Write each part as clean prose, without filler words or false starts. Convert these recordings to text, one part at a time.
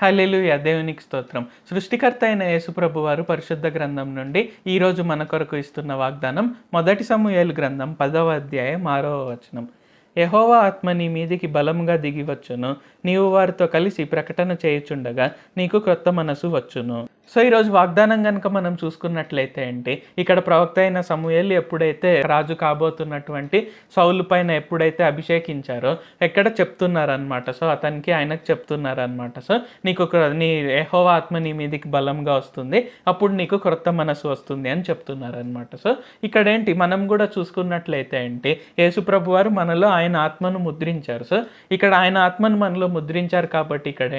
హల్లెలూయా! దేవునికి స్తోత్రం. సృష్టికర్త అయిన యేసుప్రభు వారు పరిశుద్ధ గ్రంథం నుండి ఈరోజు మన కొరకు ఇస్తున్న వాగ్దానం 1 సమూయేలు గ్రంథం 10వ అధ్యాయం 6వ వచనం. యెహోవా ఆత్మ నీ మీదికి బలముగా దిగివచ్చును, నీవు వారితో కలిసి ప్రకటన చేయుచుండగా నీకు క్రొత్త మనసు వచ్చును. సో ఈరోజు వాగ్దానం కనుక మనం చూసుకున్నట్లయితే ఇక్కడ ప్రవక్త అయిన సమూయేలు ఎప్పుడైతే రాజు కాబోతున్నటువంటి సౌలు పైన ఎప్పుడైతే అభిషేకించారో ఎక్కడ చెప్తున్నారనమాట. సో అతనికి ఆయనకు చెప్తున్నారనమాట. సో నీకు నీ యెహోవా ఆత్మ నీ మీదికి బలంగా వస్తుంది, అప్పుడు నీకు క్రొత్త మనసు వస్తుంది అని చెప్తున్నారనమాట. సో ఇక్కడ మనం కూడా చూసుకున్నట్లయితే యేసుప్రభు వారు మనలో ఆయన ఆత్మను ముద్రించారు. సో ఇక్కడ ఆయన ఆత్మను మనలో ముద్రించారు కాబట్టి ఇక్కడ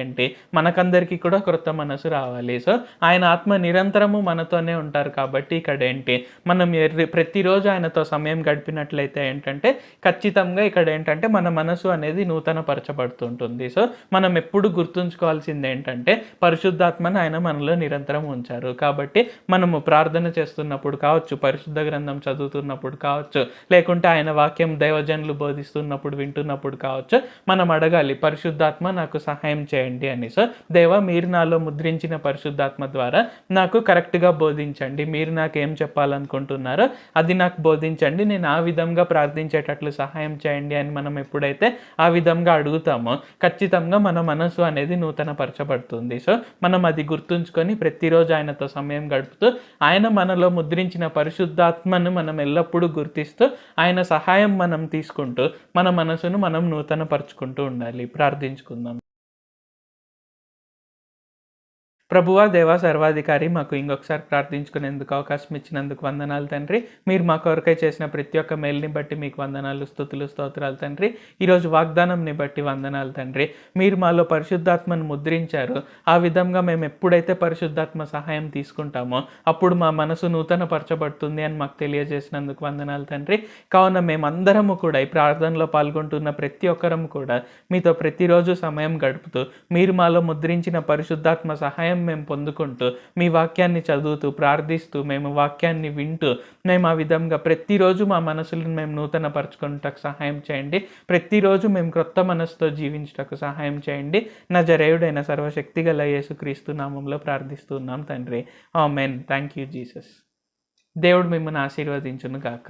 మనకందరికీ కూడా క్రొత్త మనసు రావాలి. సో ఆయన ఆత్మ నిరంతరము మనతోనే ఉంటారు కాబట్టి ఇక్కడ మనం ప్రతిరోజు ఆయనతో సమయం గడిపినట్లయితే ఖచ్చితంగా ఇక్కడ మన మనసు అనేది నూతన పరచబడుతుంటుంది. సో మనం ఎప్పుడు గుర్తుంచుకోవాల్సింది పరిశుద్ధాత్మను ఆయన మనలో నిరంతరం ఉంచారు కాబట్టి మనము ప్రార్థన చేస్తున్నప్పుడు కావచ్చు, పరిశుద్ధ గ్రంథం చదువుతున్నప్పుడు కావచ్చు, లేకుంటే ఆయన వాక్యం దైవజనులు బోధిస్తున్నప్పుడు వింటున్నప్పుడు కావచ్చు, మనం అడగాలి పరిశుద్ధాత్మ నాకు సహాయం చేయండి అని. సో దేవా, మీరు నాలో ముద్రించిన పరిశుద్ధాత్మ ద్వారా నాకు కరెక్ట్గా బోధించండి, మీరు నాకు ఏం చెప్పాలనుకుంటున్నారో అది నాకు బోధించండి, నేను ఆ విధంగా ప్రార్థించేటట్లు సహాయం చేయండి అని మనం ఎప్పుడైతే ఆ విధంగా అడుగుతామో ఖచ్చితంగా మన మనసు అనేది నూతన పరచబడుతుంది. సో మనం అది గుర్తుంచుకొని ప్రతిరోజు ఆయనతో సమయం గడుపుతూ ఆయన మనలో ముద్రించిన పరిశుద్ధాత్మను మనం ఎల్లప్పుడూ గుర్తిస్తూ ఆయన సహాయం మనం తీసుకుంటూ మన మనసును మనం నూతన పరుచుకుంటూ ఉండాలి. ప్రార్థించుకుందాం. ప్రభువా, దేవా, సర్వాధికారి, మాకు ఇంకొకసారి ప్రార్థించుకునేందుకు అవకాశం ఇచ్చినందుకు వందనాలు తండ్రి. మీరు మా కొరకై చేసిన ప్రతి ఒక్క మేలుని బట్టి మీకు వందనాలు, స్తుతులు, స్తోత్రాలు తండ్రి. ఈరోజు వాగ్దానంని బట్టి వందనాలు తండ్రి. మీరు మాలో పరిశుద్ధాత్మను ముద్రించారు. ఆ విధంగా మేము ఎప్పుడైతే పరిశుద్ధాత్మ సహాయం తీసుకుంటామో అప్పుడు మా మనసు నూతన పరచబడుతుంది అని మాకు తెలియజేసినందుకు వందనాలు తండ్రి. కావున మేమందరము కూడా ఈ ప్రార్థనలో పాల్గొంటున్న ప్రతి ఒక్కరం కూడా మీతో ప్రతిరోజు సమయం గడుపుతూ మీరు మాలో ముద్రించిన పరిశుద్ధాత్మ సహాయం మేము పొందుకుంటూ మీ వాక్యాన్ని చదువుతూ ప్రార్థిస్తూ మేము వాక్యాన్ని వింటూ మేము ఆ విధంగా ప్రతిరోజు మా మనసులను మేము నూతన పరచుకున్నటకు సహాయం చేయండి. ప్రతిరోజు మేము క్రొత్త మనసుతో జీవించటకు సహాయం చేయండి. నజరేయుడైన సర్వశక్తి గల యేసుక్రీస్తు నామంలో ప్రార్థిస్తున్నాం తండ్రి. ఆమేన్. Thank you Jesus. దేవుడు మిమ్మల్ని ఆశీర్వదించును గాక.